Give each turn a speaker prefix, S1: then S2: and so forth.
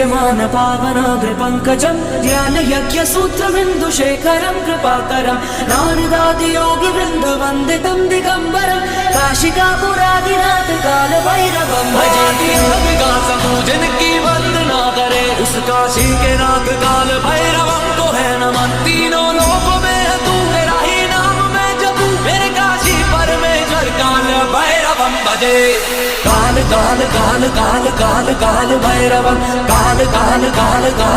S1: मान पावनाग्र पंकजं ध्यान यज्ञ सूत्र बिंदु शेखरं कृपाकरं नारदादि योगी वृंद वंदितं दिगंबरं काशिकापुरादिनाथ काल भैरवं भजे।
S2: विकास पूजन की वंदना करे उस काशी के नाथ काल भैरवं को है नमन। तीनों लोकों में है तू तेरा ही नाम मैं जपूं मेरे काशी परमेश्वर काल भैरवं भजे। काल काल काल काल काल काल भैरवं काल काल काल काल